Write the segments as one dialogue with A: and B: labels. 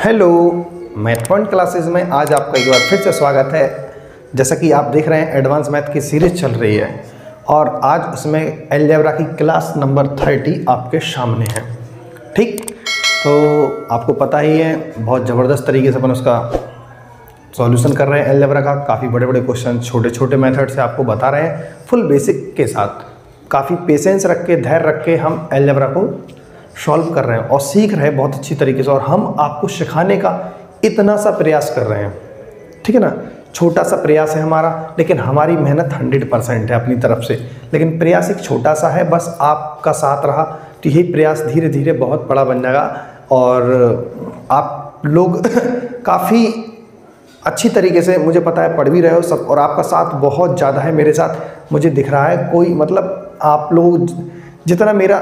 A: Hello, math point classes में आज आपका एक बार फिर से स्वागत है। जैसा कि आप देख रहे हैं एडवांस मैथ की सीरीज चल रही है और आज उसमें अलजेब्रा की क्लास नंबर 30 आपके सामने है। ठीक, तो आपको पता ही है बहुत ज़बरदस्त तरीके से अपन उसका सॉल्यूशन कर रहे हैं अलजेब्रा का। काफ़ी बड़े बड़े क्वेश्चन छोटे छोटे मेथड से आपको बता रहे हैं फुल बेसिक के साथ। काफ़ी पेशेंस रख के, धैर्य रख के हम अलजेब्रा को सॉल्व कर रहे हैं और सीख रहे हैं बहुत अच्छी तरीके से, और हम आपको सिखाने का इतना सा प्रयास कर रहे हैं। ठीक है ना, छोटा सा प्रयास है हमारा, लेकिन हमारी मेहनत 100% है अपनी तरफ से। लेकिन प्रयास एक छोटा सा है, बस आपका साथ रहा तो यही प्रयास धीरे धीरे बहुत बड़ा बन जाएगा और आप लोग काफ़ी अच्छी तरीके से, मुझे पता है, पढ़ भी रहे हो सब, और आपका साथ बहुत ज़्यादा है मेरे साथ, मुझे दिख रहा है। कोई मतलब आप लोग जितना मेरा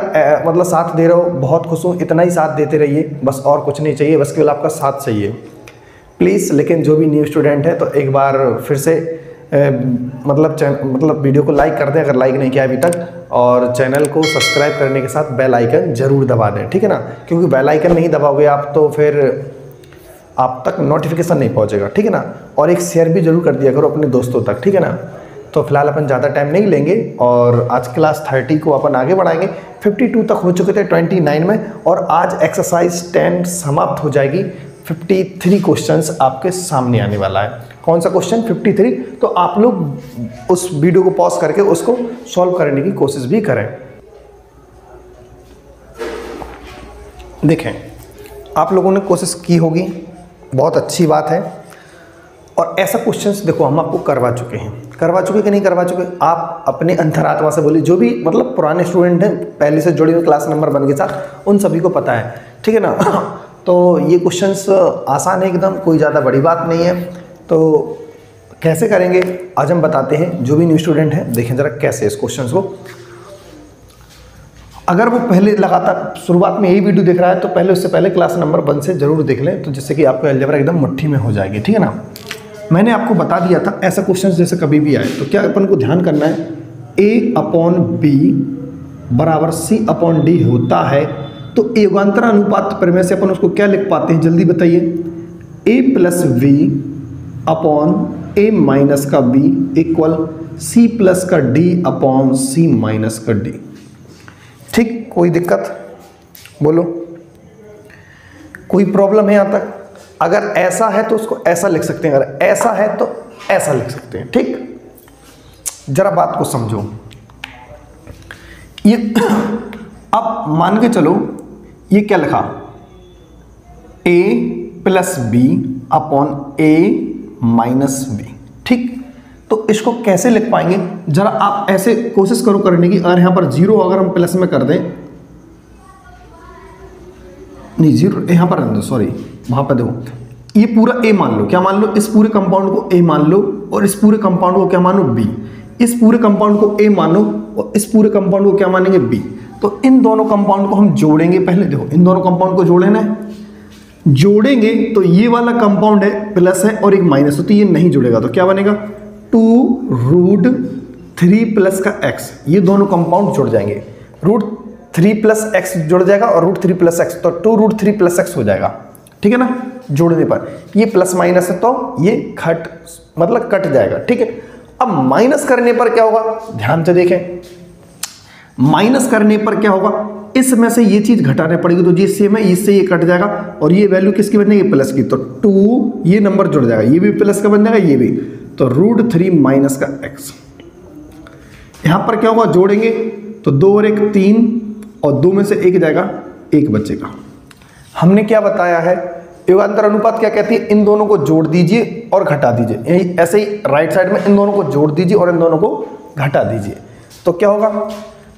A: मतलब साथ दे रहे हो, बहुत खुश हूँ। इतना ही साथ देते रहिए, बस और कुछ नहीं चाहिए, बस केवल आपका साथ चाहिए प्लीज़। लेकिन जो भी न्यू स्टूडेंट है तो एक बार फिर से मतलब वीडियो को लाइक कर दें अगर लाइक नहीं किया अभी तक, और चैनल को सब्सक्राइब करने के साथ बेल आइकन ज़रूर दबा दें। ठीक है ना, क्योंकि बेल आइकन नहीं दबाओगे आप तो फिर आप तक नोटिफिकेशन नहीं पहुँचेगा। ठीक है ना, और एक शेयर भी जरूर कर दिया करो अपने दोस्तों तक। ठीक है ना, तो फिलहाल अपन ज़्यादा टाइम नहीं लेंगे और आज क्लास 30 को अपन आगे बढ़ाएंगे। 52 तक हो चुके थे 29 में, और आज एक्सरसाइज 10 समाप्त हो जाएगी। 53 क्वेश्चंस आपके सामने आने वाला है। कौन सा क्वेश्चन? 53। तो आप लोग उस वीडियो को पॉज करके उसको सॉल्व करने की कोशिश भी करें। देखें, आप लोगों ने कोशिश की होगी, बहुत अच्छी बात है। और ऐसा क्वेश्चंस देखो हम आपको करवा चुके हैं, करवा चुके कि नहीं करवा चुके, आप अपने अंतरात्मा से बोलिए। जो भी मतलब पुराने स्टूडेंट हैं, पहले से जुड़े हुए क्लास नंबर 1 के साथ, उन सभी को पता है। ठीक है ना, तो ये क्वेश्चंस आसान है एकदम, कोई ज़्यादा बड़ी बात नहीं है। तो कैसे करेंगे आज हम बताते हैं। जो भी न्यू स्टूडेंट हैं देखें ज़रा कैसे इस क्वेश्चन को, अगर वो पहले लगातार शुरुआत में यही वीडियो देख रहा है तो पहले, उससे पहले क्लास नंबर 1 से ज़रूर देख लें, तो जिससे कि आपको अलजेब्रा एकदम मुट्ठी में हो जाएगी। ठीक है ना, मैंने आपको बता दिया था ऐसा क्वेश्चन जैसे कभी भी आए तो क्या अपन को ध्यान करना है, A/B बराबर C/D होता है तो योगांतर अनुपात प्रमेय से अपन उसको क्या लिख पाते हैं, जल्दी बताइए। A+V/A- equal C+D/C-D। ठीक, कोई दिक्कत बोलो, कोई प्रॉब्लम है यहाँ तक? अगर ऐसा है तो उसको ऐसा लिख सकते हैं, अगर ऐसा है तो ऐसा लिख सकते हैं। ठीक, जरा बात को समझो। ये अब मान के चलो, ये क्या लिखा, A+B/A-B। ठीक, तो इसको कैसे लिख पाएंगे, जरा आप ऐसे कोशिश करो करने की। अगर यहां पर 0 अगर हम प्लस में कर दें, नहीं 0 यहाँ पर रहने दो, सॉरी वहाँ पर देखो, ये पूरा A मान लो। क्या मान लो? इस पूरे कंपाउंड को A मान लो, और इस पूरे कंपाउंड को क्या मानो? B। इस पूरे कंपाउंड को A मानो और इस पूरे कंपाउंड को क्या मानेंगे? B। तो इन दोनों कंपाउंड को हम जोड़ेंगे। पहले देखो, इन दोनों कंपाउंड को जोड़ना है, जोड़ेंगे तो ये वाला कंपाउंड है प्लस है और एक माइनस है, तो ये नहीं जुड़ेगा। तो क्या बनेगा? 2√3 प्लस का x, ये दोनों कंपाउंड जुड़ जाएंगे। √3 प्लस x जुड़ जाएगा और √3 प्लस x, तो 2√3 प्लस x हो जाएगा। ठीक है ना, जोड़ने पर ये प्लस माइनस है तो ये कट जाएगा। ठीक है, अब माइनस करने पर क्या होगा, ध्यान से देखें। माइनस करने पर क्या होगा, इसमें से ये चीज घटाने पड़ेगी, तो ये सेम है, इससे ये कट जाएगा और ये वैल्यू किसकी बन जाएगी? प्लस की। तो 2 ये नंबर जुड़ जाएगा, ये भी प्लस का बन जाएगा, ये भी। तो √3 माइनस का x। यहां पर क्या होगा, जोड़ेंगे तो 2 और 1 3, और 2 में से 1 जाएगा, 1 बचेगा। हमने क्या बताया है, योगांतर अनुपात क्या कहती है, इन दोनों को जोड़ दीजिए और घटा दीजिए। ऐसे ही राइट साइड में इन दोनों को जोड़ दीजिए और इन दोनों को घटा दीजिए, तो क्या होगा,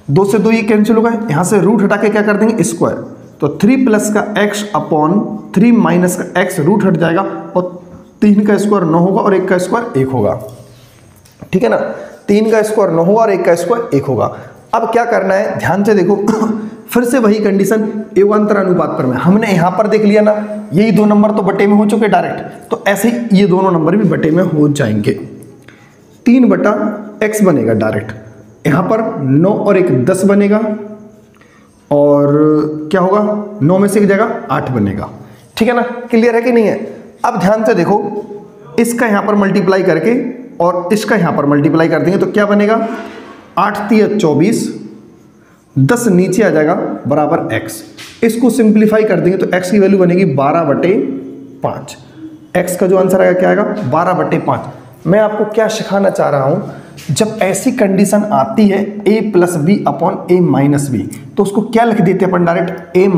A: 2 से 2 ये कैंसिल होगा, यहां से रूट हटा के क्या कर देंगे, स्क्वायर। तो 3 प्लस का x/3 माइनस का x, रूट हट जाएगा और 3 का स्क्वायर 9 होगा और 1 का स्क्वायर 1 होगा। ठीक है ना, 3 का स्क्वायर 9 होगा और 1 का स्क्वायर 1 होगा। अब क्या करना है, ध्यान से देखो फिर से वही कंडीशन, योगांतर अनुपात पर में हमने यहां पर देख लिया ना, यही 2 नंबर तो बटे में हो चुके डायरेक्ट, तो ऐसे ही ये दोनों नंबर भी बटे में हो जाएंगे। 3/x बनेगा डायरेक्ट, यहां पर 9 और 1 10 बनेगा, और क्या होगा, 9 में से 1 जाएगा 8 बनेगा। ठीक है ना, क्लियर है कि नहीं है। अब ध्यान से देखो, इसका यहां पर मल्टीप्लाई करके और इसका यहां पर मल्टीप्लाई कर देंगे तो क्या बनेगा, 8 तिया 24, 10 नीचे आ जाएगा बराबर x। इसको सिंप्लीफाई कर देंगे तो x की वैल्यू बनेगी 12/5। x का जो आंसर आएगा क्या आएगा, 12/5। मैं आपको क्या सिखाना चाह रहा हूं, जब ऐसी कंडीशन आती है a + b upon a - b, तो उसको क्या लिख देते हैं अपन डायरेक्ट, a -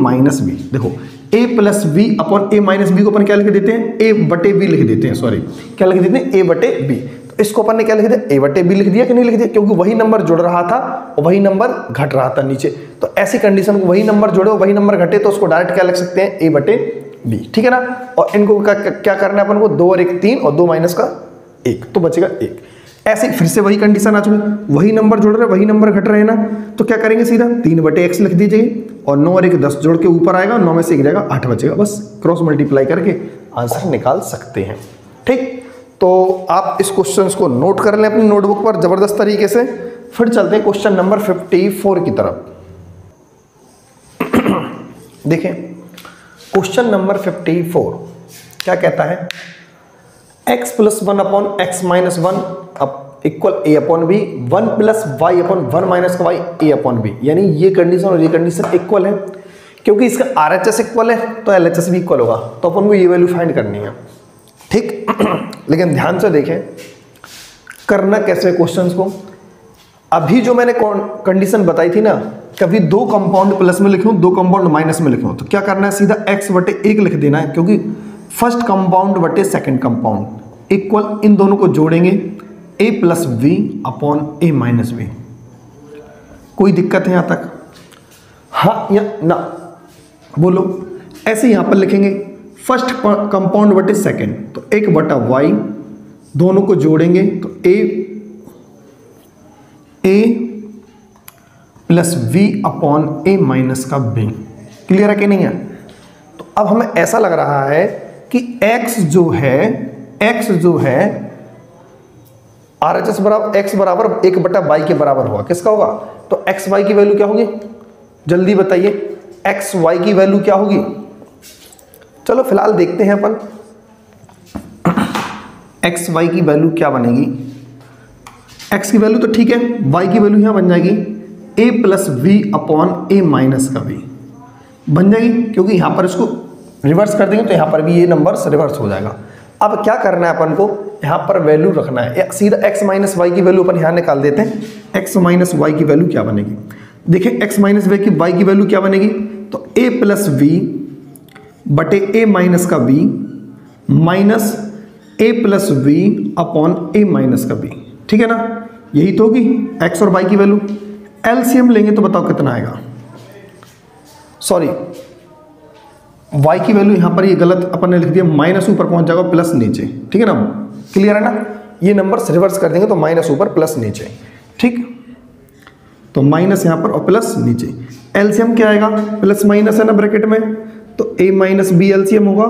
A: b। देखो a + b upon a - b को अपन क्या लिख देते हैं, a/b लिख देते हैं, सॉरी क्या लिख देते हैं, a/b। तो इसको अपन ने क्या लिख दिया, a/b लिख दिया कि नहीं लिख दिया, क्योंकि वही नंबर जुड़ रहा था और वही नंबर घट रहा था नीचे। तो ऐसी कंडीशन को वही नंबर जुड़े और वही नंबर घटे तो उसको डायरेक्ट क्या लिख सकते हैं, a/b, ठीक है ना। और इनको क्या करना है अपन को, 2 और 1 3 और 2 - का 1, तो बचेगा 1। ऐसे फिर से वही कंडीशन आ चुकी, वही नंबर जुड़ रहे वही नंबर घट रहे हैं ना, तो क्या करेंगे, सीधा 3/x लिख दीजिए और 9 और 1 10 जोड़ के ऊपर आएगा, 9 में से 1 जाएगा, 8 बचेगा। बस क्रॉस मल्टीप्लाई करके आंसर निकाल सकते हैं। ठीक, तो आप इस क्वेश्चन को नोट कर लें अपनी नोटबुक पर जबरदस्त तरीके से। फिर चलते हैं क्वेश्चन नंबर 54 की तरफ। देखें क्वेश्चन नंबर 54 क्या कहता है, x + 1 upon x - 1 equal a/b, 1 + y upon 1 - y a/b। यानी ये कंडीशन और ये कंडीशन इक्वल है, क्योंकि इसका RHS इक्वल है तो LHS भी इक्वल होगा, तो अपन को ये वैल्यू फाइंड करनी है। ठीक लेकिन ध्यान से देखें करना कैसे क्वेश्चंस को। अभी जो मैंने कंडीशन बताई थी ना, कभी 2 कंपाउंड प्लस में लिखूं 2 कंपाउंड माइनस में लिखूं, तो क्या करना है, सीधा x/1 लिख देना है, क्योंकि फर्स्ट कंपाउंड बटे सेकंड कंपाउंड इक्वल, इन दोनों को जोड़ेंगे a + b upon a - b। कोई दिक्कत है यहां तक, हाँ या ना बोलो। ऐसे यहां पर लिखेंगे फर्स्ट कंपाउंड बटे सेकंड, तो 1/y, दोनों को जोड़ेंगे तो a + v अपॉन a - का b। क्लियर है कि नहीं है। तो अब हमें ऐसा लग रहा है कि x जो है RHS बराबर x बराबर 1/y के बराबर होगा। किसका होगा, तो x y की वैल्यू क्या होगी, जल्दी बताइए, x y की वैल्यू क्या होगी। चलो फिलहाल देखते हैं अपन x y की वैल्यू क्या बनेगी। x की वैल्यू तो ठीक है, y की वैल्यू यहां बन जाएगी a + v अपॉन a - का v बन जाएगी, क्योंकि यहां पर इसको रिवर्स कर देंगे तो यहां पर भी ये नंबर रिवर्स हो जाएगा। अब क्या करना है अपन को, यहाँ पर वैल्यू रखना है, सीधा x - y की वैल्यू अपन यहाँ निकाल देते हैं। x - y की वैल्यू क्या बनेगी, देखिए x - y की वैल्यू क्या बनेगी, तो a + v बटे a - का b minus a + v upon a - का b। ठीक है ना, यही तो होगी x और y की वैल्यू। एलसीएम लेंगे तो बताओ कितना आएगा, सॉरी y की वैल्यू यहां पर ये गलत अपन ने लिख दिया, माइनस ऊपर पहुंच जाएगा प्लस नीचे। ठीक है ना, क्लियर है ना, ये नंबर रिवर्स कर देंगे तो माइनस ऊपर प्लस नीचे। ठीक, तो माइनस यहां पर और प्लस नीचे। एलसीएम क्या आएगा, प्लस माइनस है ना ब्रैकेट में, तो a - b एलसीएम होगा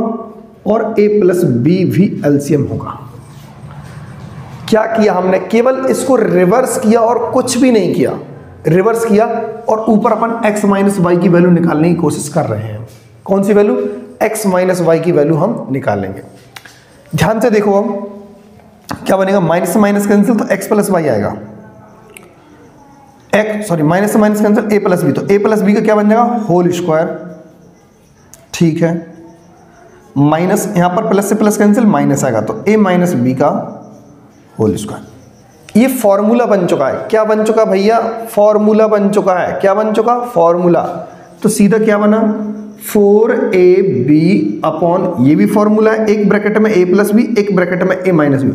A: और a + b भी एलसीएम होगा। क्या किया हमने, केवल इसको रिवर्स किया और कुछ भी नहीं किया, रिवर्स किया और ऊपर अपन x - y की वैल्यू निकालने की कोशिश कर रहे हैं। कौन सी वैल्यू, x - y की वैल्यू हम निकालेंगे। ध्यान से देखो, हम क्या बनेगा, माइनस से माइनस कैंसिल तो x + y आएगा, माइनस से माइनस कैंसिल a + b, तो a + b का क्या बन जाएगा, होल स्क्वायर। ठीक है, माइनस यहां पर प्लस से प्लस कैंसिल माइनस आएगा, तो a - b का होल स्क्वायर। ये फॉर्मूला बन चुका है, क्या बन चुका भैया, फॉर्मूला बन चुका है। क्या बन चुका, फॉर्मूला। तो सीधा क्या बना, 4ab अपॉन, ये भी फॉर्मूला है, एक ब्रैकेट में a + b, एक ब्रैकेट में a - b,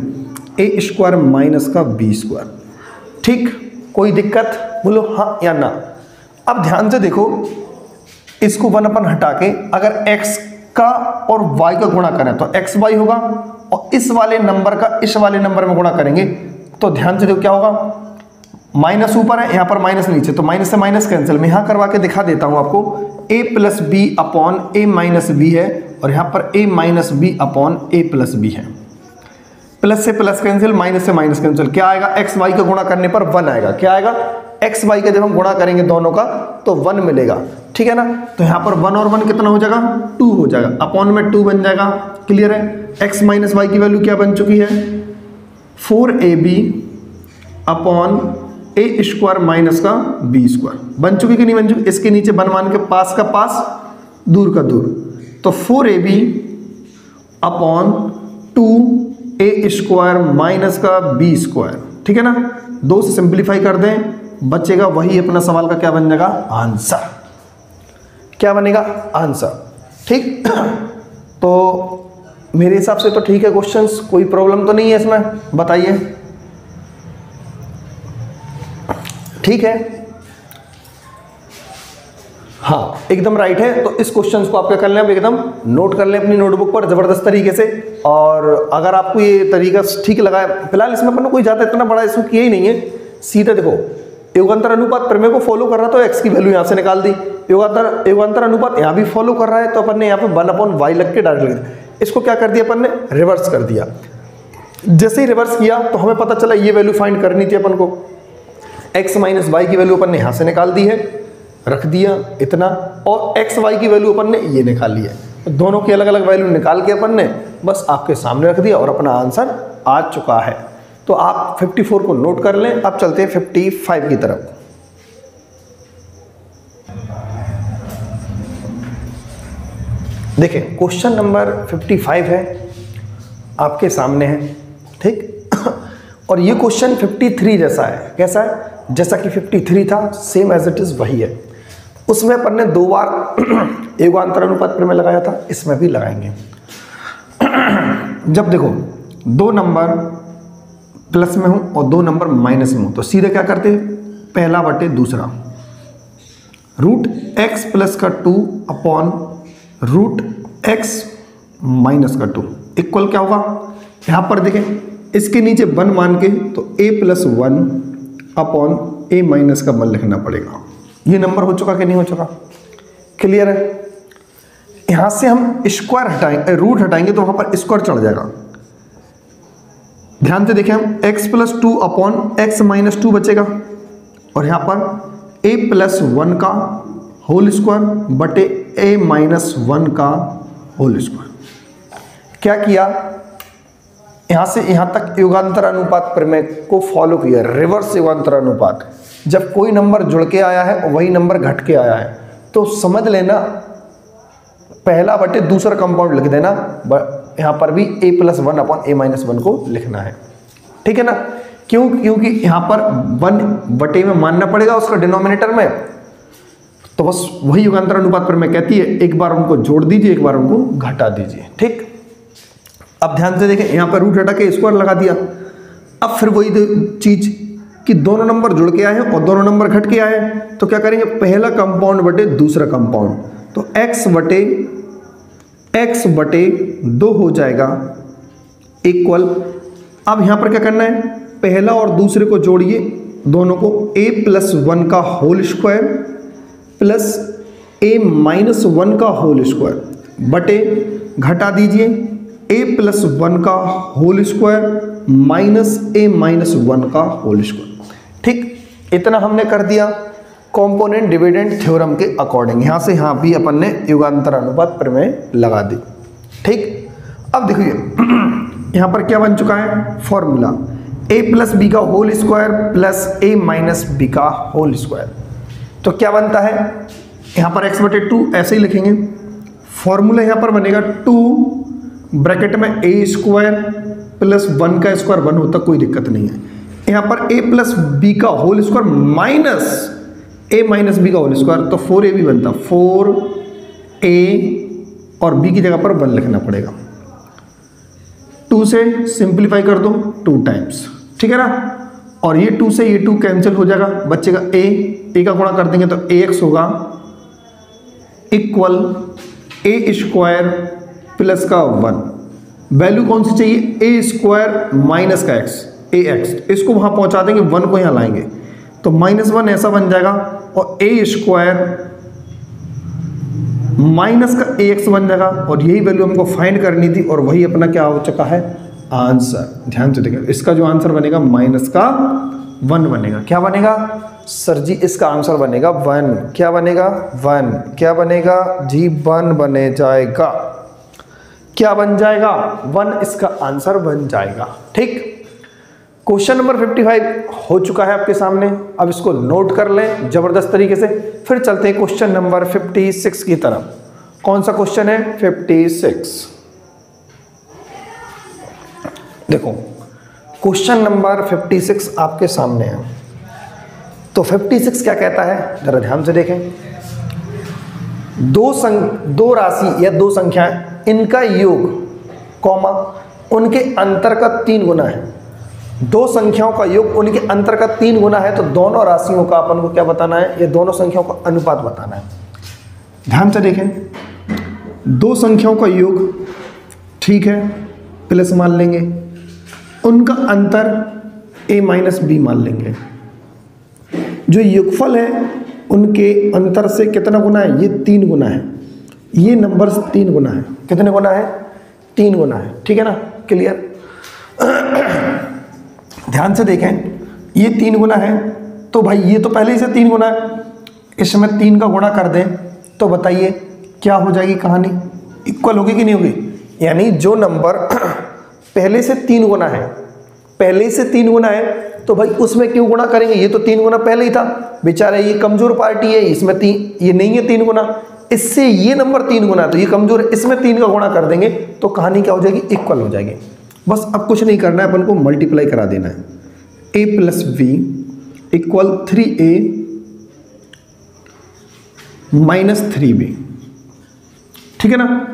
A: a square minus का b स्क्वायर। ठीक, कोई दिक्कत बोलो हाँ या ना। अब ध्यान से देखो, इसको 1 अपन हटा के अगर x का और y का गुणा करें तो xy होगा, और इस वाले नंबर का इस वाले नंबर में गुणा करेंगे तो ध्यान से देखो क्या होगा, माइनस ऊपर है यहाँ पर माइनस नीचे, तो माइनस से माइनस कैंसिल। मैं यहाँ करवा के दिखा देता हूँ आपको, a + b upon a - b है और यहाँ पर a - b upon a + b है। प्लस से प्लस कैंसिल, माइनस से माइनस कैंसिल, क्या आएगा, x y का गुणा करने पर 1 आएगा। क्या आएगा, एक्स वाई का जब हम गुणा करेंगे दोनों का तो 1 मिलेगा, ठीक है ना। तो यहाँ पर 1 और 1 कितना हो जाएगा, 2 हो जाएगा, अपॉन में 2 बन जाएगा। क्लियर है। एक्स माइनस वाई की वैल्यू क्या बन चुकी है, 4ab अपॉन ए स्क्वायर माइनस का बी स्क्वायर बन चुकी कि नहीं बन चुकी। इसके नीचे 1 मान के पास का पास दूर का दूर, तो 4ab upon 2a square minus का बी स्क्वायर, ठीक है ना। 2 से सिंप्लीफाई कर दें, बचेगा वही अपना सवाल का क्या बन जाएगा, आंसर। क्या बनेगा, आंसर। ठीक। तो मेरे हिसाब से तो ठीक है क्वेश्चंस, कोई प्रॉब्लम तो नहीं है इसमें, बताइए। ठीक है, हाँ एकदम राइट है। तो इस क्वेश्चंस को आप क्या कर लें, आप एकदम नोट कर लें अपनी नोटबुक पर जबरदस्त तरीके से। और अगर आपको ये तरीका ठीक लगा है, फिलहाल इसमें अपन कोई ज़्यादा इतना बड़ा इशू किया ही नहीं है। सीधे देखो, योगांतर अनुपात प्रमेय को फॉलो कर रहा तो एक्स की वैल्यू यहाँ से निकाल दी, योगांतर अनुपात यहाँ भी फॉलो कर रहा है तो अपन ने यहाँ पे 1/y लग के डायरेक्ट लिख दिया। इसको क्या कर दिया अपन ने, रिवर्स कर दिया। जैसे ही रिवर्स किया तो हमें पता चला ये वैल्यू फाइंड करनी थी अपन को, x माइनस वाई की वैल्यू अपन ने यहाँ से निकाल दी है, रख दिया इतना, और एक्स वाई की वैल्यू अपन ने ये निकाल ली है। तो दोनों की अलग अलग वैल्यू निकाल के अपन ने बस आपके सामने रख दिया और अपना आंसर आ चुका है। तो आप 54 को नोट कर लें। अब चलते हैं 55 की तरफ। देखिए क्वेश्चन नंबर 55 है, आपके सामने है, ठीक। और ये क्वेश्चन 53 जैसा है। कैसा है, जैसा कि 53 था सेम एज इट इज वही है। उसमें अपन ने 2 बार योगांतर अनुपात प्रमेय लगाया था, इसमें भी लगाएंगे। जब देखो 2 नंबर प्लस में हूं और 2 नंबर माइनस में हूं तो सीधे क्या करते हैं, पहला बटे दूसरा, रूट एक्स प्लस का 2 अपॉन रूट एक्स माइनस का 2 इक्वल क्या होगा, यहां पर देखें इसके नीचे 1 मान के तो a plus 1 upon a minus का 1 लिखना पड़ेगा। ये नंबर हो चुका कि नहीं हो चुका, क्लियर है। यहां से हम स्क्वायर हटाएंगे, रूट हटाएंगे तो वहां पर स्क्वायर चढ़ जाएगा। ध्यान से देखें हम x plus 2 upon x minus 2 बचेगा, और यहां पर a प्लस 1 का होल स्क्वायर बटे a माइनस 1 का होल स्क्वायर। क्या किया, यहां से यहां तक युगांतर अनुपात प्रमेय को फॉलो किया, रिवर्स युगांतर अनुपात। जब कोई नंबर जुड़ के आया है और वही नंबर घट के आया है तो समझ लेना पहला बटे दूसरा कंपाउंड लिख देना, यहां पर भी a plus 1 upon a minus 1 को लिखना है, ठीक है ना। क्यों, क्योंकि यहां पर 1 बटे में मानना पड़ेगा उसका डिनोमिनेटर में, तो बस वही युगांतर अनुपात प्रमेय कहती है एक बार उनको जोड़ दीजिए, एक बार उनको घटा दीजिए, ठीक। अब ध्यान से देखें, यहां पर रूट हटा के स्क्वायर लगा दिया। अब फिर वही चीज कि दोनों नंबर जुड़ के आए हैं और दोनों नंबर घट के आए हैं, तो क्या करेंगे, पहला कंपाउंड बटे दूसरा कंपाउंड, तो x बटे 2 हो जाएगा इक्वल। अब यहां पर क्या करना है, पहला और दूसरे को जोड़िए, दोनों को a प्लस 1 का whole square plus a minus 1 का होल स्क्वायर बटे घटा दीजिए a प्लस 1 का whole square minus a minus 1 का होल स्क्वायर, ठीक। इतना हमने कर दिया कंपोनेंट डिविडेंड थ्योरम के अकॉर्डिंग। यहां से यहां भी अपन ने युगांतर अनुपात प्रमेय लगा दी, ठीक। अब देखिए यहां पर क्या बन चुका है, फॉर्मूला a प्लस बी का whole square plus a minus b का होल स्क्वायर। तो क्या बनता है, यहां पर x बटे 2 ऐसे ही लिखेंगे, फॉर्मूला यहां पर बनेगा 2 ब्रैकेट में a स्क्वायर प्लस 1 का स्क्वायर 1 होता, कोई दिक्कत नहीं है। यहां पर a प्लस बी का whole square minus a minus b का होल स्क्वायर, तो 4ab बनता, 4a और b की जगह पर 1 लिखना पड़ेगा। 2 से सिंप्लीफाई कर दो 2 टाइम्स, ठीक है ना। और ये 2 से ये 2 कैंसिल हो जाएगा, बचेगा a का गुणा कर देंगे तो ax होगा इक्वल a स्क्वायर प्लस का 1। वैल्यू कौन सी चाहिए, a स्क्वायर माइनस का x, ax। इसको वहां पहुंचा देंगे, 1 को यहां लाएंगे तो -1 ऐसा बन जाएगा, और a स्क्वायर माइनस का ax बन जाएगा। और यही वैल्यू हमको फाइंड करनी थी और वही अपना क्या हो चुका है, आंसर। ध्यान से देखिए, इसका जो आंसर बनेगा माइनस का 1 बनेगा। क्या बनेगा सर जी? इसका आंसर बनेगा 1। क्या बनेगा? 1। क्या बनेगा जी? 1 बने जाएगा। क्या बन जाएगा? 1 इसका आंसर बन जाएगा। ठीक, क्वेश्चन नंबर 55 हो चुका है आपके सामने। अब इसको नोट कर लें जबरदस्त तरीके से। फिर चलते हैं क्वेश्चन नंबर 56 की तरफ। कौन सा क्वेश्चन है? 56। देखो क्वेश्चन नंबर 56 आपके सामने है। तो 56 क्या कहता है, जरा ध्यान से देखें। दो राशि या दो संख्याएं, इनका योग कॉमा उनके अंतर का 3 गुना है। दो संख्याओं का योग उनके अंतर का 3 गुना है, तो दोनों राशियों का अपन को क्या बताना है? ये दोनों संख्याओं का अनुपात बताना है। ध्यान से देखें, दो संख्याओं का योग ठीक है, प्लस मान लेंगे, उनका अंतर a माइनस बी मान लेंगे। जो योगफल है उनके अंतर से कितना गुना है? ये 3 गुना है। ये नंबर 3 गुना है। कितने गुना है? 3 गुना है। ठीक है ना? क्लियर? ध्यान से देखें, ये 3 गुना है, तो भाई ये तो पहले ही से 3 गुना है, इसमें 3 का गुणा कर दें तो बताइए क्या हो जाएगी कहानी? इक्वल होगी कि नहीं होगी? यानी जो नंबर पहले से 3 गुना है, पहले से 3 गुना है, तो भाई उसमें क्यों गुणा करेंगे? ये तो 3 गुना पहले ही था। बेचारे ये कमजोर पार्टी है, इसमें 3, ये नहीं है 3 गुना, इससे ये नंबर 3 गुना, तो ये कमजोर है, इसमें 3 का गुणा कर देंगे तो कहानी क्या हो जाएगी? इक्वल हो जाएगी। बस अब कुछ नहीं करना है, अपन को मल्टीप्लाई करा देना है। a plus b equal 3a minus 3b। ठीक है ना?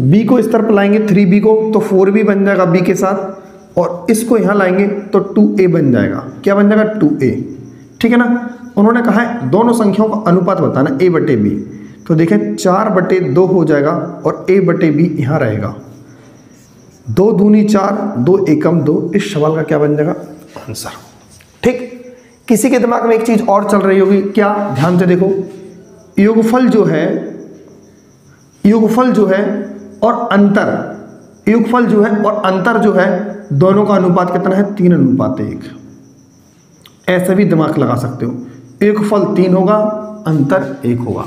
A: b को इस तरफ लाएंगे 3b को, तो 4b बन जाएगा b के साथ, और इसको यहां लाएंगे तो 2a बन जाएगा। क्या बन जाएगा? 2a। ठीक है ना? उन्होंने कहा है दोनों संख्याओं का अनुपात बताना a बटे b, तो देखें 4 बटे 2 हो जाएगा और a बटे b यहां रहेगा। 2 दूनी 4, 2 एकम 2। इस सवाल का क्या बन जाएगा? आंसर। ठीक, किसी के दिमाग में एक चीज और चल रही होगी, क्या? ध्यान से देखो, योगफल जो है और अंतर, योगफल जो है और अंतर जो है, दोनों का अनुपात कितना है? 3:1। ऐसे भी दिमाग लगा सकते हो। योगफल 3 होगा, अंतर 1 होगा।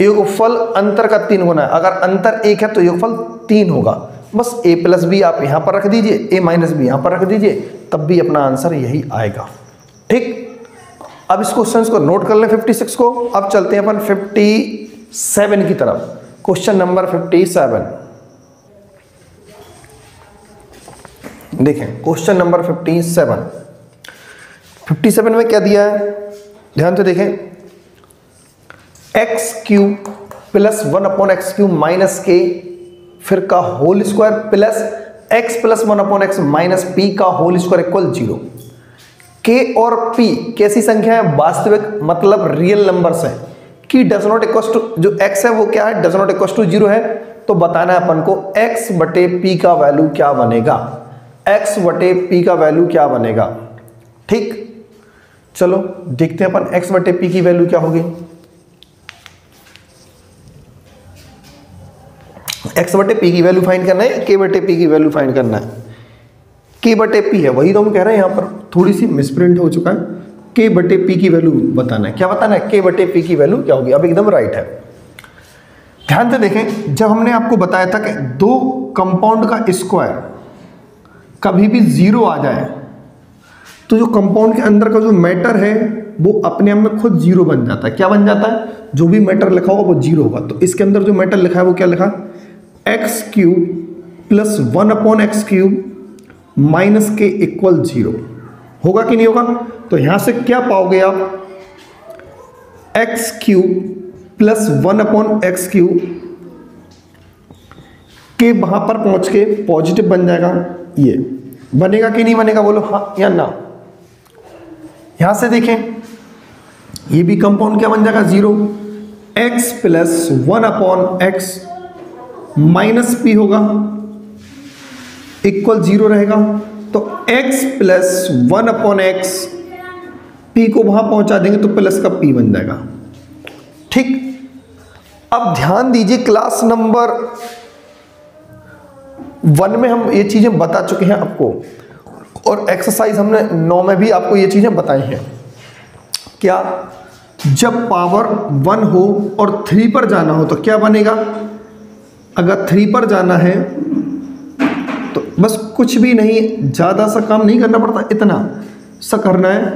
A: योगफल अंतर का 3 गुना है, अगर अंतर 1 है तो योगफल 3 होगा। बस a प्लस बी आप यहां पर रख दीजिए, a माइनस बी यहां पर रख दीजिए, तब भी अपना आंसर यही आएगा। ठीक, अब इस क्वेश्चन को नोट कर लें 56 को। अब चलते हैं अपन 57 की तरफ। क्वेश्चन नंबर 57 देखें। क्वेश्चन नंबर 57 में क्या दिया है? ध्यान से देखें, x cube plus 1/x³ minus के फिर का whole square plus x plus 1/x minus p का होल स्क्वायर इक्वल 0। k और p कैसी संख्या है? वास्तविक, मतलब रियल नंबर्स हैं। कि डज नॉट इक्वल टू, जो x है वो क्या है? डज नॉट इक्वल टू 0 है। तो बताना है अपन को x बटे p का वैल्यू क्या बनेगा? x बटे p का वैल्यू क्या बनेगा? ठीक, चलो देखते हैं अपन x बटे p की वैल्यू क्या होगी। x बटे p की वैल्यू फाइंड करना है, k बटे p की वैल्यू फाइंड करना है। k बटे p है, वही तो हम कह रहे हैं, यहां पर थोड़ी सी मिसप्रिंट हो चुका है। k बटे p की वैल्यू बताना है। क्या बताना है? k बटे p की वैल्यू क्या होगी? अब एकदम राइट है। ध्यान से देखें, जब हमने आपको बताया था कि दो कंपाउंड का स्क्वायर कभी भी 0 आ जाए तो जो कंपाउंड के अंदर का जो मैटर है वो अपने आप में खुद 0 बन जाता है। क्या बन जाता है? जो भी मैटर लिखा होगा वो 0 होगा। तो इसके अंदर जो मैटर लिखा है वो क्या लिखा? x³ प्लस 1/x³ माइनस के इक्वल 0 होगा कि नहीं होगा? तो यहां से क्या पाओगे आप? x³ प्लस 1/x³ के वहां पर पहुंच के पॉजिटिव बन जाएगा। ये बनेगा कि नहीं बनेगा? बोलो हाँ या ना। यहां से देखें, ये भी कंपाउंड क्या बन जाएगा? 0। x plus 1/x minus p होगा, इक्वल 0 रहेगा। तो x प्लस 1/x p को वहां पहुंचा देंगे तो प्लस का p बन जाएगा। ठीक, अब ध्यान दीजिए, क्लास नंबर 1 में हम ये चीज़ें बता चुके हैं आपको, और एक्सरसाइज हमने 9 में भी आपको ये चीज़ें बताई हैं। क्या, जब पावर 1 हो और 3 पर जाना हो तो क्या बनेगा। अगर 3 पर जाना है तो बस कुछ भी नहीं, ज़्यादा सा काम नहीं करना पड़ता, इतना सा करना है।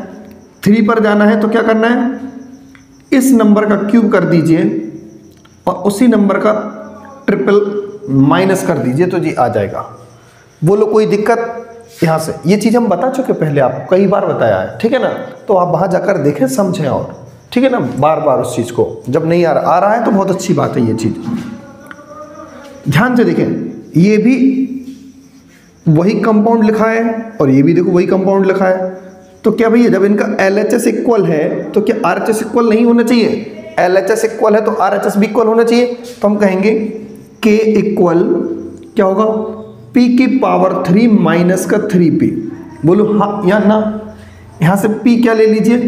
A: 3 पर जाना है तो क्या करना है, इस नंबर का क्यूब कर दीजिए और उसी नंबर का ट्रिपल माइनस कर दीजिए तो जी आ जाएगा। बोलो कोई दिक्कत यहाँ से, ये चीज़ हम बता चुके पहले, आपको कई बार बताया है, ठीक है ना। तो आप वहाँ जाकर देखें, समझें, और ठीक है ना, बार बार उस चीज़ को, जब नहीं आ रहा है तो बहुत अच्छी बात है ये चीज़। ध्यान से देखें, ये भी वही कंपाउंड लिखा है और ये भी देखो वही कंपाउंड लिखा है। तो क्या भैया, जब इनका LHS इक्वल है तो क्या RHS इक्वल नहीं होना चाहिए। LHS इक्वल है तो RHS भी इक्वल होना चाहिए। तो हम कहेंगे K इक्वल क्या होगा, P की पावर 3 माइनस का 3P। बोलो हाँ या ना। यहाँ से P क्या ले लीजिए,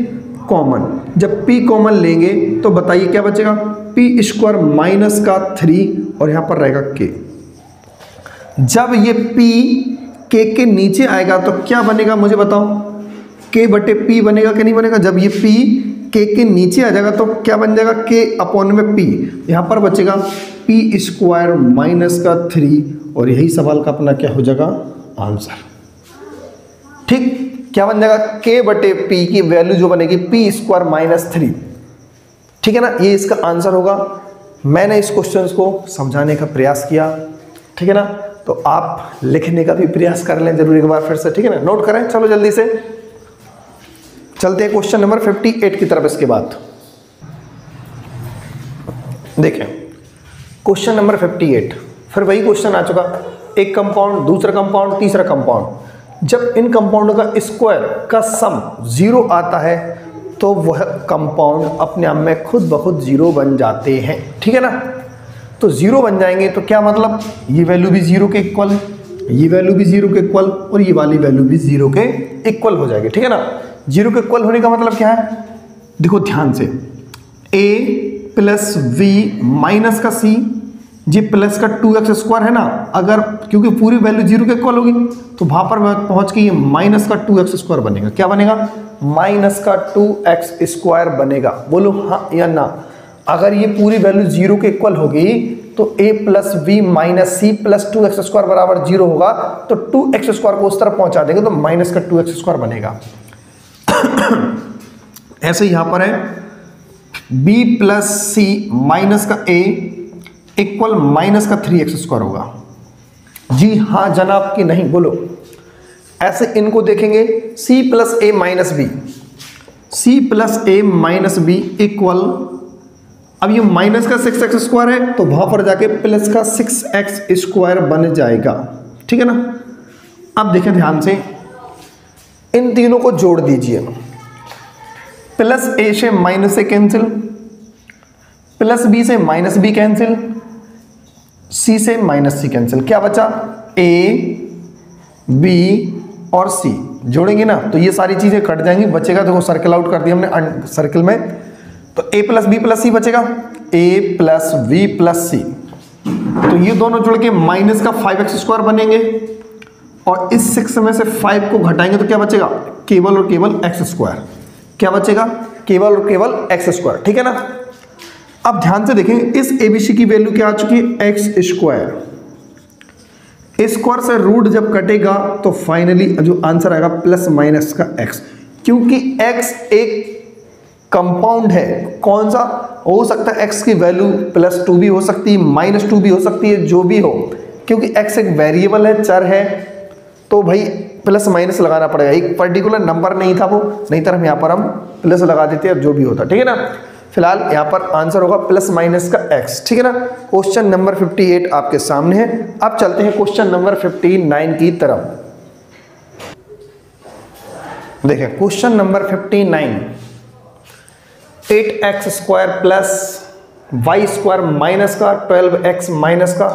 A: कॉमन। जब P कॉमन लेंगे तो बताइए क्या बचेगा, P स्क्वायर माइनस का 3 और यहाँ पर रहेगा K। जब ये P K के नीचे आएगा तो क्या बनेगा मुझे बताओ, K बटे P बनेगा कि नहीं बनेगा। जब ये P K के नीचे आ जाएगा तो क्या बन जाएगा, K अपॉन में P। यहाँ पर बचेगा P स्क्वायर माइनस का 3 और यही सवाल का अपना क्या हो जाएगा आंसर। ठीक, क्या बन जाएगा, K बटे P की वैल्यू जो बनेगी P स्क्वायर माइनस 3। ठीक है ना, ये इसका आंसर होगा। मैंने इस क्वेश्चन को समझाने का प्रयास किया, ठीक है ना। तो आप लिखने का भी प्रयास कर लें जरूर एक बार फिर से, ठीक है ना, नोट करें। चलो जल्दी से चलते हैं क्वेश्चन नंबर 58 की तरफ। इसके बाद देखें क्वेश्चन नंबर 58, फिर वही क्वेश्चन आ चुका, एक कंपाउंड, दूसरा कंपाउंड, तीसरा कंपाउंड। जब इन कंपाउंडों का स्क्वायर का सम 0 आता है तो वह कंपाउंड अपने आप में खुद ब खुद 0 बन जाते हैं, ठीक है ना। तो 0 बन जाएंगे तो क्या मतलब, ये वैल्यू भी 0 के इक्वल, ये वैल्यू भी 0 के इक्वल और ये वाली वैल्यू भी 0 के इक्वल हो जाएगी, ठीक है ना। 0 के इक्वल होने का मतलब क्या है, देखो ध्यान से, a प्लस v माइनस का c, जी प्लस का 2x स्क्वायर है ना। अगर क्योंकि पूरी वैल्यू 0 के इक्वल होगी तो वहां पर पहुंच के ये माइनस का 2x स्क्वायर बनेगा। क्या बनेगा, माइनस का 2x स्क्वायर बनेगा। बोलो हाँ या ना। अगर ये पूरी वैल्यू 0 के इक्वल होगी तो a plus b minus c plus 2x square बराबर 0 होगा, तो 2x स्क्वायर को उस तरफ पहुंचा देंगे तो माइनस का 2x स्क्वायर बनेगा। ऐसे यहां पर है b प्लस सी माइनस का a इक्वल माइनस का 3x स्क्वायर होगा। जी हाँ जनाब कि नहीं, बोलो। ऐसे इनको देखेंगे, c plus a minus b, c plus a minus b equal, अब ये माइनस का 6x स्क्वायर है तो वहां पर जाके प्लस का 6x स्क्वायर बन जाएगा, ठीक है ना। अब देखें ध्यान से, इन तीनों को जोड़ दीजिए, प्लस a से माइनस से कैंसिल, प्लस b से माइनस b कैंसिल, c से माइनस c कैंसिल, क्या बचा, a b और c जोड़ेंगे ना तो ये सारी चीजें कट जाएंगी, बचेगा देखो सर्कल आउट कर दिया हमने सर्कल में, तो a प्लस बी प्लस सी बचेगा, a प्लस वी प्लस सी। तो ये दोनों जुड़ के माइनस का 5x स्क्वायर बनेंगे और इस 6 में से 5 को घटाएंगे तो क्या बचेगा, केवल और केवल x स्क्वायर। क्या बचेगा, केवल और केवल x स्क्वायर, ठीक है ना। अब ध्यान से देखें, इस ABC की वैल्यू क्या आ चुकी है, x स्क्वायर। स्क्वायर से रूट जब कटेगा तो फाइनली जो आंसर आएगा प्लस माइनस का x, क्योंकि x एक कंपाउंड है। कौन सा हो सकता है, x की वैल्यू +2 भी हो सकती है, -2 भी हो सकती है, जो भी हो, क्योंकि x एक वेरिएबल है, चर है, तो भाई प्लस माइनस लगाना पड़ेगा। एक पर्टिकुलर नंबर नहीं था वो, नहीं तो हम यहाँ पर हम प्लस लगा देते हैं जो भी होता, ठीक है ना। फिलहाल यहाँ पर आंसर होगा प्लस माइनस का x, ठीक है ना। क्वेश्चन नंबर 58 आपके सामने है। अब चलते हैं क्वेश्चन नंबर 59 की तरफ। देखें question number 59, 8x square plus y square minus का 12x माइनस का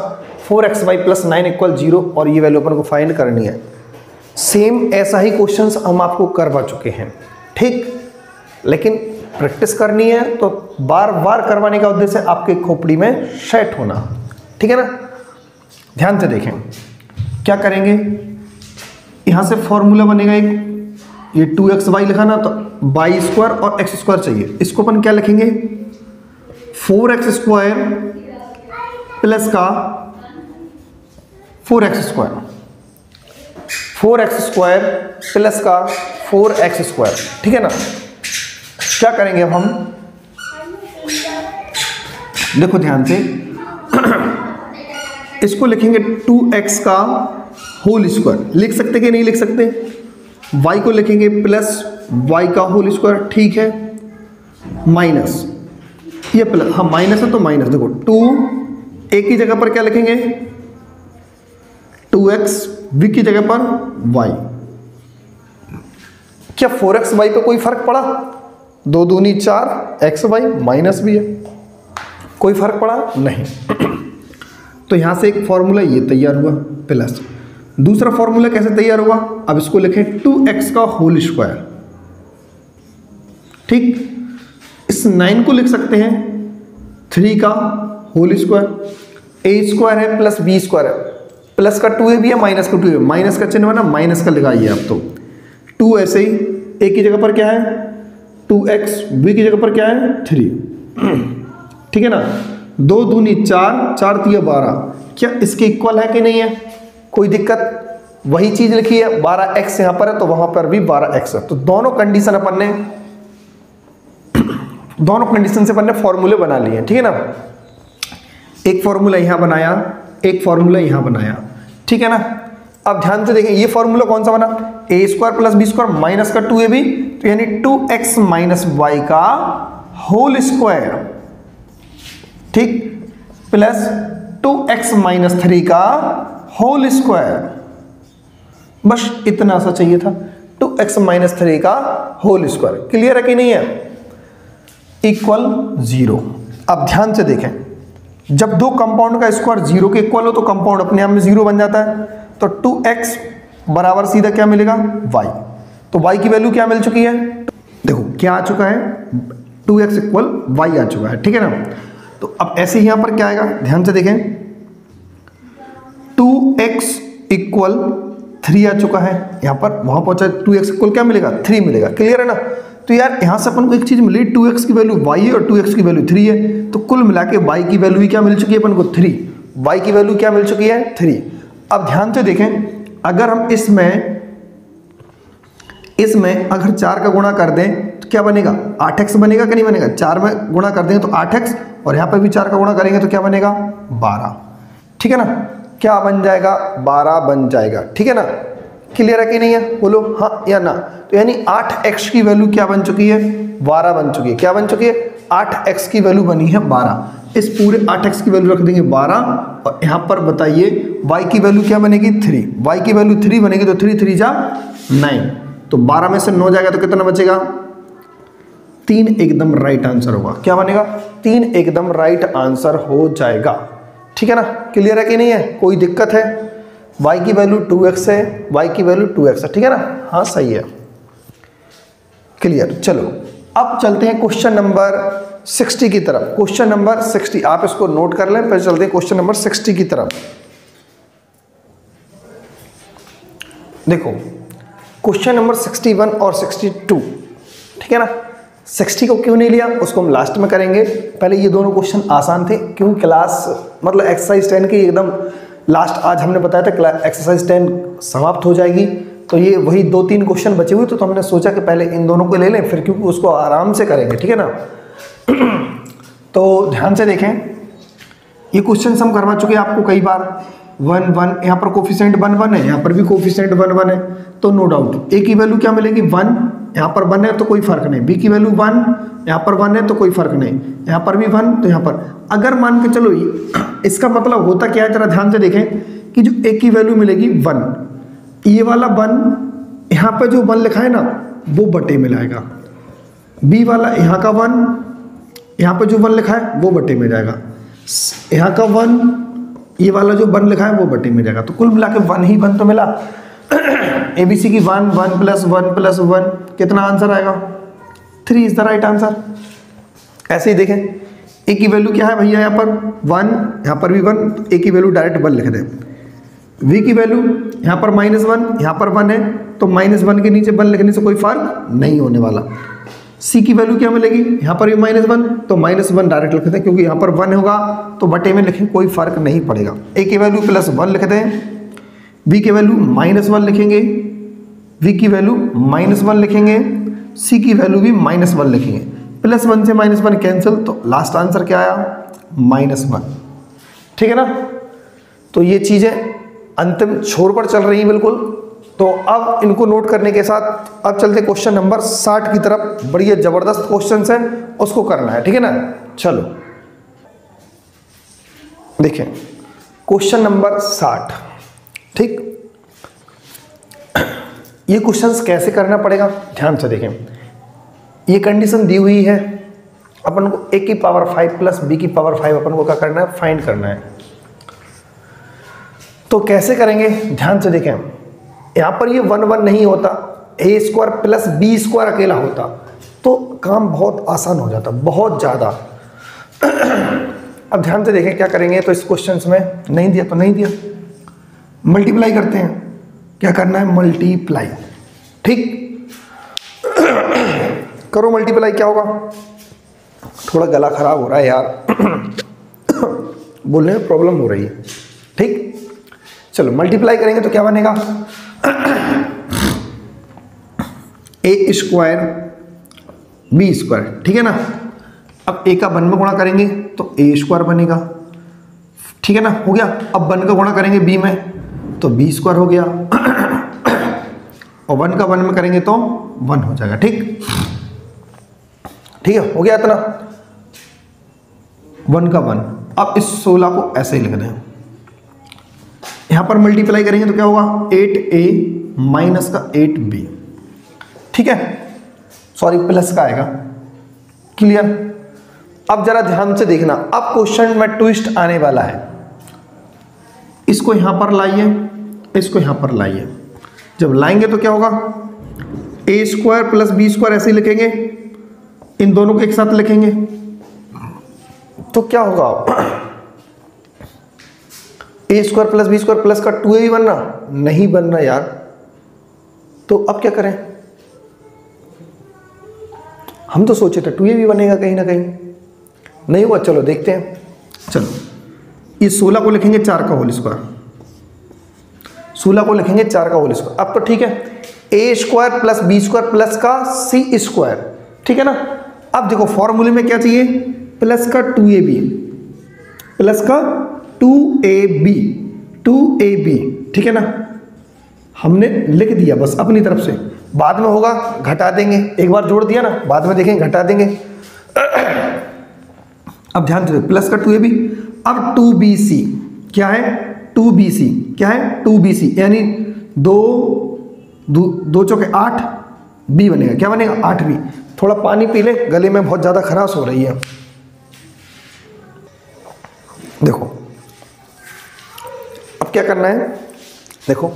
A: 4xy प्लस 9 इक्वल 0 और ये वैल्यू अपन को फाइंड करनी है। सेम ऐसा ही क्वेश्चंस हम आपको करवा चुके हैं, ठीक, लेकिन प्रैक्टिस करनी है तो बार बार करवाने का उद्देश्य आपके खोपड़ी में सेट होना, ठीक है ना। ध्यान से देखें क्या करेंगे, यहां से फॉर्मूला बनेगा एक, ये 2xy लिखा ना, तो वाई स्क्वायर और एक्स स्क्वायर चाहिए। इसको अपन क्या लिखेंगे, 4x स्क्वायर प्लस का 4x square, 4x square plus का 4x स्क्वायर, ठीक है ना। क्या करेंगे अब हम, देखो ध्यान से, इसको लिखेंगे 2x का होल स्क्वायर, लिख सकते कि नहीं लिख सकते, y को लिखेंगे प्लस y का होल स्क्वायर, ठीक है, माइनस ये प्लस, हाँ माइनस है तो माइनस, देखो 2 एक की जगह पर क्या लिखेंगे 2x, v की जगह पर y। क्या 4x y पे कोई फर्क पड़ा, 2 दूनी 4 x y, माइनस भी है, कोई फर्क पड़ा नहीं। तो यहां से एक फॉर्मूला ये तैयार हुआ प्लस, दूसरा फॉर्मूला कैसे तैयार हुआ, अब इसको लिखें 2x का होल स्क्वायर, ठीक। इस 9 को लिख सकते हैं 3 का होल स्क्वायर, a स्क्वायर है प्लस b स्क्वायर है, प्लस का 2a भी है माइनस का 2a है, माइनस का चिन्ह है ना, माइनस का लगाइए आप, तो 2 ऐसे ही, a की जगह पर क्या है 2x, b की जगह पर क्या है 3, ठीक है ना। 2 दूनी 4, 4 तिया 12, क्या इसके इक्वल है कि नहीं है, कोई दिक्कत, वही चीज लिखी है, 12x यहां पर है तो वहां पर भी 12x है। तो दोनों कंडीशन अपन ने, दोनों कंडीशन से अपन ने फॉर्मूले बना लिए हैं, ठीक है ना। एक फॉर्मूला यहां बनाया, एक फॉर्मूला यहां बनाया, ठीक है ना। अब ध्यान से देखें ये फॉर्मूला कौन सा बना, a square plus B square minus का 2ab, तो यानी 2x माइनस वाई का होल स्क्वायर, ठीक, प्लस 2x माइनस 3 का होल स्क्वायर, बस इतना सा चाहिए था, 2x माइनस 3 का होल स्क्वायर, क्लियर है कि नहीं है, इक्वल 0। अब ध्यान से देखें, जब दो कंपाउंड का स्क्वायर 0 के इक्वल हो तो कंपाउंड अपने आप में 0 बन जाता है, तो 2x बराबर सीधा क्या मिलेगा y, तो y की वैल्यू क्या मिल चुकी है, देखो क्या आ चुका है 2x इक्वल y आ चुका है, ठीक है ना। तो अब ऐसे ही यहां पर क्या आएगा, ध्यान से देखें 2x इक्वल 3 आ चुका है यहां पर, वहां पहुंचा 2x इक्वल क्या मिलेगा 3 मिलेगा, क्लियर है ना। तो यार यहां से अपन को एक चीज मिली, 2x की वैल्यू y है और 2x की वैल्यू 3 है, तो कुल मिला के y की वैल्यू क्या मिल चुकी है अपन को 3, y की वैल्यू क्या मिल चुकी है 3। अब ध्यान से देखें, अगर हम इसमें अगर 4 का गुणा कर दें तो क्या बनेगा 8x बनेगा कि नहीं बनेगा, 4 में गुणा कर देंगे तो 8x, और यहां पर भी 4 का गुणा करेंगे तो क्या बनेगा 12, ठीक है ना, क्या बन जाएगा 12 बन जाएगा, ठीक है ना। क्लियर है कि नहीं है, बोलो हाँ या ना। तो यानी 8x की वैल्यू क्या बन चुकी है 12 बन चुकी है, क्या बन चुकी है 8x की वैल्यू बनी है 12। इस पूरे 8x की वैल्यू रख देंगे 12, और यहाँ पर बताइए y की वैल्यू क्या बनेगी 3, y की वैल्यू 3 बनेगी, तो 3 3 जा 9, तो 12 में से 9 जाएगा तो कितना बचेगा 3 एकदम राइट आंसर होगा, क्या बनेगा 3 एकदम राइट आंसर हो जाएगा, ठीक है ना। क्लियर है कि नहीं है, कोई दिक्कत है, y की वैल्यू 2x है, y की वैल्यू 2x है, ठीक है ना, हाँ सही है, क्लियर। चलो अब चलते हैं क्वेश्चन नंबर 60 की तरफ, क्वेश्चन नंबर 60 आप इसको नोट कर लें, फिर चलते हैं क्वेश्चन नंबर 60 की तरफ। देखो क्वेश्चन नंबर 61 और 62, ठीक है ना। 60 को क्यों नहीं लिया उसको हम लास्ट में करेंगे, पहले ये दोनों क्वेश्चन आसान थे, क्यों क्लास मतलब एक्सरसाइज 10 की एकदम लास्ट आज हमने बताया था एक्सरसाइज 10 समाप्त हो जाएगी, तो ये वही 2-3 क्वेश्चन बचे हुए, तो हमने सोचा कि पहले इन दोनों को ले लें, फिर क्योंकि उसको आराम से करेंगे, ठीक है ना। तो ध्यान से देखें, ये क्वेश्चन हम करवा चुके हैं आपको कई बार, 1 1 यहाँ पर कोफिशिएंट 1 1 है, यहाँ पर भी कोफिशिएंट 1 1 है, तो नो डाउट a की वैल्यू क्या मिलेगी 1, यहाँ पर 1 है तो कोई फर्क नहीं, b की वैल्यू 1, यहाँ पर 1 है तो कोई फर्क नहीं, यहाँ पर भी 1, तो यहाँ पर अगर मान के चलो इसका मतलब होता क्या है, जरा ध्यान से देखें कि जो a की वैल्यू मिलेगी 1, ये वाला 1 यहाँ पर जो 1 लिखा है ना वो बटे में लाएगा, b वाला यहाँ का 1 यहाँ पर जो 1 लिखा है वो बटे में जाएगा, यहाँ का 1 ये वाला जो 1 लिखा है वो बटे में जाएगा, तो कुल मिला के 1 ही 1 तो मिला। ABC की 1 1 प्लस 1 प्लस 1 कितना आंसर आएगा 3 इज द राइट आंसर। ऐसे ही देखें ए की वैल्यू क्या है भैया, यहाँ पर 1, यहाँ पर भी 1, तो ए की वैल्यू डायरेक्ट 1 लिख दें। v की वैल्यू यहाँ पर -1, यहाँ पर 1 है, तो -1 के नीचे 1 लिखने से कोई फर्क नहीं होने वाला। c की वैल्यू क्या मिलेगी, यहाँ पर भी -1, तो -1 डायरेक्ट लिख दें, क्योंकि यहाँ पर 1 होगा तो बटे में लिखें, कोई फर्क नहीं पड़ेगा। a की वैल्यू +1 लिख दें, v की वैल्यू -1 लिखेंगे, v की वैल्यू -1 लिखेंगे, c की वैल्यू भी -1 लिखेंगे। +1 से -1 कैंसिल, तो लास्ट आंसर क्या आया, -1। ठीक है ना। तो ये चीज़ें अंतिम छोर पर चल रही हैं बिल्कुल। तो अब इनको नोट करने के साथ अब चलते क्वेश्चन नंबर 60 की तरफ। बढ़िया जबरदस्त क्वेश्चन है, उसको करना है। ठीक है ना। चलो देखें क्वेश्चन नंबर 60। ठीक, ये क्वेश्चंस कैसे करना पड़ेगा ध्यान से देखें। ये कंडीशन दी हुई है, अपन को a की पावर 5 प्लस b की पावर 5 अपन को क्या करना है, फाइंड करना है। तो कैसे करेंगे ध्यान से देखें। यहाँ पर ये 1 1 नहीं होता, a² प्लस b² अकेला होता तो काम बहुत आसान हो जाता, बहुत ज़्यादा। अब ध्यान से देखें क्या करेंगे। तो इस क्वेश्चन में नहीं दिया तो नहीं दिया, मल्टीप्लाई करते हैं। क्या करना है, मल्टीप्लाई। ठीक, करो मल्टीप्लाई। क्या होगा, थोड़ा गला खराब हो रहा है यार, बोलने में प्रॉब्लम हो रही है। ठीक, चलो मल्टीप्लाई करेंगे तो क्या बनेगा, a² b²। ठीक है ना। अब a का 1 में गुणा करेंगे तो a² बनेगा। ठीक है ना, हो गया। अब 1 का गुणा करेंगे b में तो b² हो गया, और 1 का 1 में करेंगे तो 1 हो जाएगा। ठीक, ठीक है, हो गया इतना, 1 का 1। अब इस 16 को ऐसे ही लिख दें। यहां पर मल्टीप्लाई करेंगे तो क्या होगा, 8a माइनस का 8b। ठीक है, सॉरी प्लस का आएगा। क्लियर। अब जरा ध्यान से देखना, अब क्वेश्चन में ट्विस्ट आने वाला है। इसको यहां पर लाइए, इसको यहां पर लाइए। जब लाएंगे तो क्या होगा, a² प्लस b² ऐसे ही लिखेंगे, इन दोनों को एक साथ लिखेंगे तो क्या होगा, a² प्लस b² प्लस का 2a बनना, नहीं बनना यार। तो अब क्या करें, हम तो सोचे थे 2a भी बनेगा कहीं ना कहीं, नहीं हुआ। चलो देखते हैं। चलो ये 16 को लिखेंगे 4 का होल स्क्वायर, 16 को लिखेंगे 4 का होल स्क्वायर। अब तो ठीक है, a² प्लस b² प्लस का c²। ठीक है ना। अब देखो फॉर्मूले में क्या चाहिए, प्लस का 2ab, प्लस का 2ab, 2ab। ठीक है ना, हमने लिख दिया बस अपनी तरफ से, बाद में होगा घटा देंगे। एक बार जोड़ दिया ना, बाद में देखेंगे घटा देंगे। अब ध्यान से, प्लस का 2ab। अब 2bc क्या है, 2bc क्या है, 2bc यानी 2 चौके 8, b बनेगा, क्या बनेगा 8b। थोड़ा पानी पी ले, गले में बहुत ज़्यादा खराश हो रही है। देखो अब क्या करना है, देखो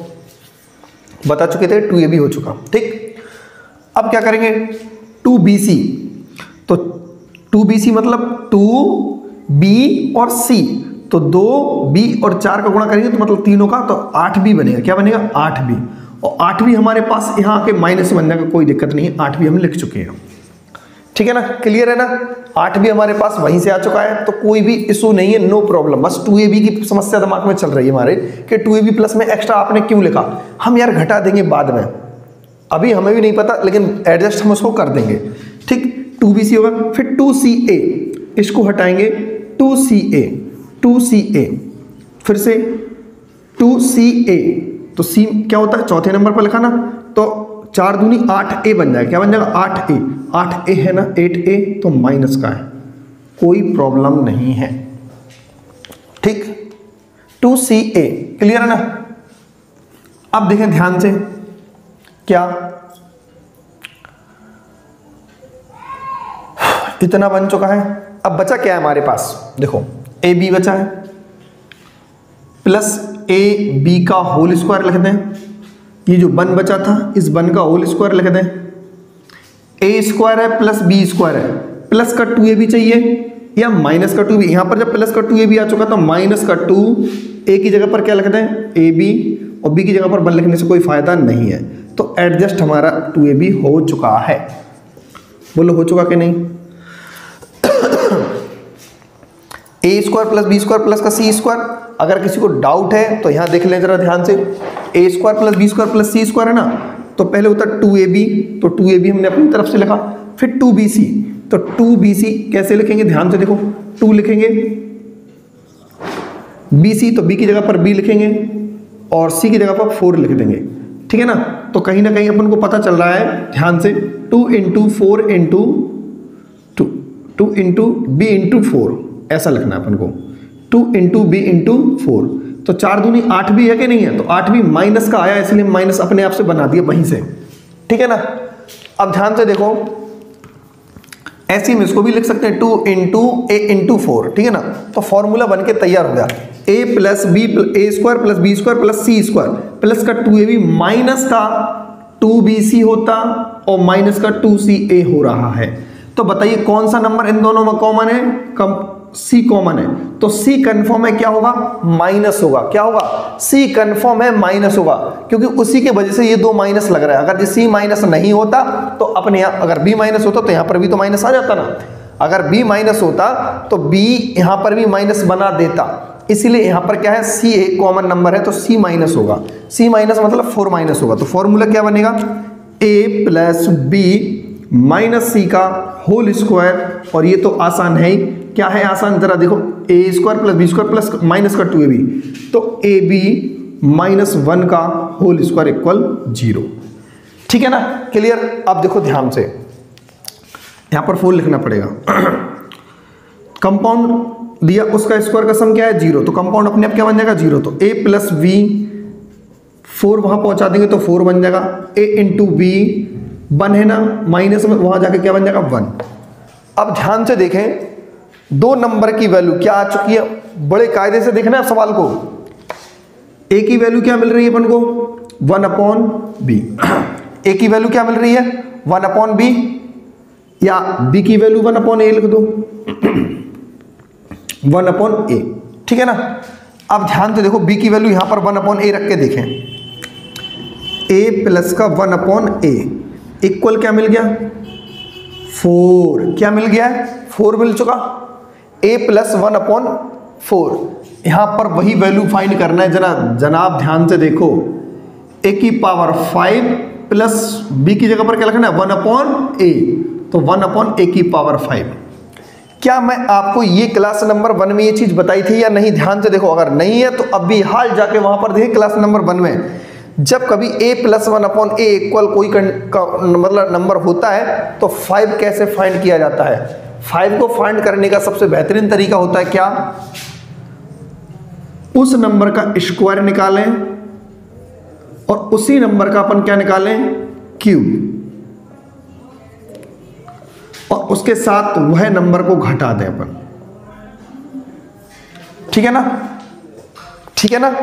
A: बता चुके थे 2ab हो चुका। ठीक, अब क्या करेंगे, 2bc। तो 2bc मतलब 2b और c, तो 2b और 4 का गुणा करेंगे तो मतलब तीनों का, तो 8b बनेगा। क्या बनेगा, 8b। और 8b हमारे पास यहाँ आके माइनस बनने का कोई दिक्कत नहीं है, 8b हम लिख चुके हैं। ठीक है ना, क्लियर है ना। 8b हमारे पास वहीं से आ चुका है, तो कोई भी इशू नहीं है, नो प्रॉब्लम। बस 2ab की समस्या दिमाग में चल रही है हमारे कि 2ab प्लस में एक्स्ट्रा आपने क्यों लिखा। हम यार घटा देंगे बाद में, अभी हमें भी नहीं पता, लेकिन एडजस्ट हम उसको कर देंगे। ठीक, 2bc होगा, फिर 2ca, इसको हटाएंगे 2ca, 2ca, फिर से 2ca। तो c क्या होता है, चौथे नंबर पर लिखा ना, तो 4 दूनी 8a बन जाएगा। क्या बन जाएगा, 8a। 8a है ना, 8a तो माइनस का है, कोई प्रॉब्लम नहीं है। ठीक, 2ca क्लियर है ना। अब देखें ध्यान से, क्या इतना बन चुका है। अब बचा क्या है हमारे पास, देखो ab बचा है, प्लस ab का होल स्क्वायर लिख दें। ये जो 1 बचा था, इस 1 का होल स्क्वायर लिख दें। a² है प्लस b² है, प्लस का 2ab चाहिए, या माइनस का 2b, यहाँ पर जब प्लस का 2ab आ चुका तो माइनस का 2a की जगह पर क्या लिखते हैं ab, और b की जगह पर 1 लिखने से कोई फायदा नहीं है। तो एडजस्ट हमारा 2ab हो चुका है। बोलो हो चुका कि नहीं? A square plus B square plus का सी स्क्वायर, अगर किसी को डाउट है तो यहाँ देख लें जरा ध्यान से। A square plus B square plus C square है ना, तो पहले होता है 2ab, तो 2ab हमने अपनी तरफ से लिखा, फिर 2bc, तो 2bc कैसे लिखेंगे ध्यान से देखो, 2 लिखेंगे, bc तो b की जगह पर b लिखेंगे और c की जगह पर 4 लिख देंगे, ठीक है ना। तो कहीं ना कहीं अपन को पता चल रहा है ध्यान से, 2 × 4 × 2 × b × 4 ऐसा लिखना है अपन को, 2 × b × 4। तो 4 दूनी 8 भी है कि नहीं है, तो 8 भी माइनस का आया, इसलिए माइनस अपने आप से बना दिया वहीं से, ठीक है ना। अब ध्यान से देखो, ऐसे ही हम इसको भी लिख सकते हैं 2 × a × 4, ठीक है ना। तो फॉर्मूला बन के तैयार हो गया, a plus b a square plus B square plus C square plus का 2ab माइनस का 2bc होता और माइनस का 2ca हो रहा है। तो बताइए कौन सा नंबर इन दोनों में कॉमन है? C कॉमन है, तो C कंफर्म है, क्या होगा? माइनस होगा। क्या होगा? C कंफर्म है, माइनस होगा, क्योंकि उसी के वजह से ये 2 माइनस लग रहा है। अगर C माइनस नहीं होता तो अपने यहाँ, अगर B माइनस होता तो यहाँ पर भी तो माइनस आ जाता ना। अगर B माइनस होता तो B यहाँ पर भी माइनस बना देता, इसीलिए यहाँ पर क्या है, C एक कॉमन नंबर है तो C माइनस होगा। C माइनस मतलब 4 माइनस होगा। तो फॉर्मूला क्या बनेगा? A प्लस बी माइनस सी का होल स्क्वायर, और ये तो आसान है ही। क्या है आसान? जरा देखो, A square plus B square plus minus का 2ab, तो ab माइनस 1 का होल स्क्वायर इक्वल 0, ठीक है ना। क्लियर? अब देखो ध्यान से, यहां पर 4 लिखना पड़ेगा। कंपाउंड दिया, उसका स्क्वायर का सम क्या है? 0, तो कंपाउंड अपने आप क्या बन जाएगा? 0। तो a प्लस बी, 4 वहां पहुंचा देंगे तो 4 बन जाएगा, a × b 1 है ना, माइनस में वहां जाके क्या बन जाएगा? 1। अब ध्यान से देखें, 2 नंबर की वैल्यू क्या आ चुकी है, बड़े कायदे से देखना है सवाल को। a की वैल्यू क्या मिल रही है अपन को? 1/b। a की वैल्यू क्या मिल रही है? 1/b, या b की वैल्यू 1/a लिख दो, 1/a, ठीक है ना। अब ध्यान से देखो, b की वैल्यू यहां पर 1/a रख के देखें, a प्लस का 1/a इक्वल क्या मिल गया? 4। क्या मिल गया है? 4 मिल चुका। a प्लस 1/4, यहां पर वही वैल्यू फाइंड करना है। जनाब ध्यान से देखो, a की पावर 5 प्लस b की जगह पर क्या लिखना है? 1/a, तो 1/a की पावर 5। क्या मैं आपको ये क्लास नंबर 1 में ये चीज बताई थी या नहीं? ध्यान से देखो, अगर नहीं है तो अभी हाल जाके वहां पर देखें क्लास नंबर 1 में, जब कभी a प्लस 1/a इक्वल कोई मतलब नंबर होता है तो 5 कैसे फाइंड किया जाता है? 5 को फाइंड करने का सबसे बेहतरीन तरीका होता है क्या? उस नंबर का स्क्वायर निकालें और उसी नंबर का अपन क्या निकालें? क्यूब, और उसके साथ वह नंबर को घटा दें अपन, ठीक है ना? ठीक है ना।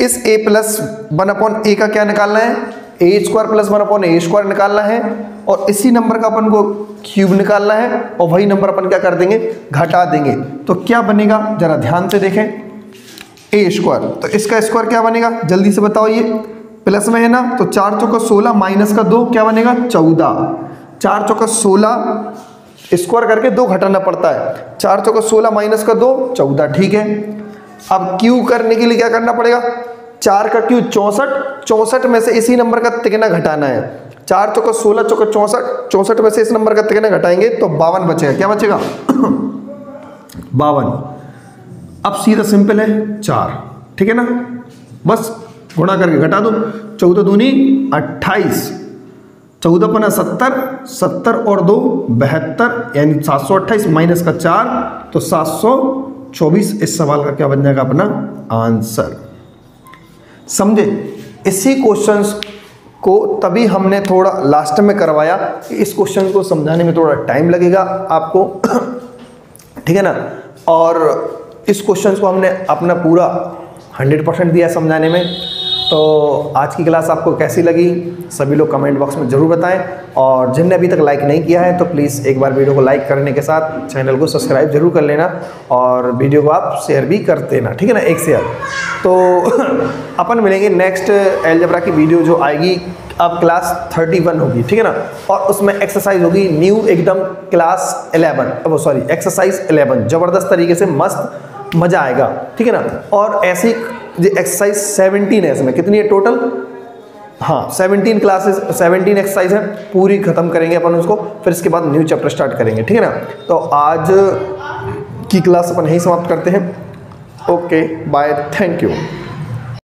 A: इस a प्लस 1/a का क्या निकालना है? a square plus 1/a square निकालना है, और इसी नंबर का अपन को क्यूब निकालना है, और वही नंबर अपन क्या कर देंगे? घटा देंगे। तो क्या बनेगा? जरा ध्यान से देखें, a स्क्वायर, तो इसका स्क्वायर क्या बनेगा? जल्दी से बताओ, ये प्लस में है ना, तो 4 चौका 16 माइनस का 2 क्या बनेगा? 14। 4 चौका 16 स्क्वायर करके 2 घटाना पड़ता है, 4 चौका 16 माइनस का 2 14, ठीक है। अब क्यू करने के लिए क्या करना पड़ेगा? 4 का क्यू 64, 64 में से इसी नंबर का तिगना घटाना है। 4 चौका 16 चौका 64, 64 में से इस नंबर का तिगना घटाएंगे तो 52 बचेगा। क्या बचेगा? 52। अब सीधा सिंपल है 4, ठीक है ना, बस गुणा करके घटा दो। 14 दूनी 28, 14 पना 70, 70 और 2 72, यानी 728 माइनस का 4 तो 724। इस सवाल का क्या बन जाएगा अपना आंसर? समझे? इसी क्वेश्चंस को तभी हमने थोड़ा लास्ट में करवाया, इस क्वेश्चन को समझाने में थोड़ा टाइम लगेगा आपको, ठीक है ना। और इस क्वेश्चन को हमने अपना पूरा 100% दिया समझाने में। तो आज की क्लास आपको कैसी लगी सभी लोग कमेंट बॉक्स में ज़रूर बताएं, और जिनने अभी तक लाइक नहीं किया है तो प्लीज़ एक बार वीडियो को लाइक करने के साथ चैनल को सब्सक्राइब जरूर कर लेना, और वीडियो को आप शेयर भी कर देना, ठीक है ना, एक शेयर। तो अपन मिलेंगे नेक्स्ट अलजेब्रा की वीडियो जो आएगी, अब क्लास 31 होगी, ठीक है ना, और उसमें एक्सरसाइज होगी न्यू एकदम क्लास 11, एक्सरसाइज 11, ज़बरदस्त तरीके से मस्त मज़ा आएगा, ठीक है ना। और ऐसी एक्सरसाइज 17 है, इसमें कितनी है टोटल, हाँ 17 क्लासेस 17 एक्सरसाइज है, पूरी खत्म करेंगे अपन उसको, फिर इसके बाद न्यू चैप्टर स्टार्ट करेंगे, ठीक है ना। तो आज की क्लास अपन यहीं समाप्त करते हैं। Okay bye, thank you.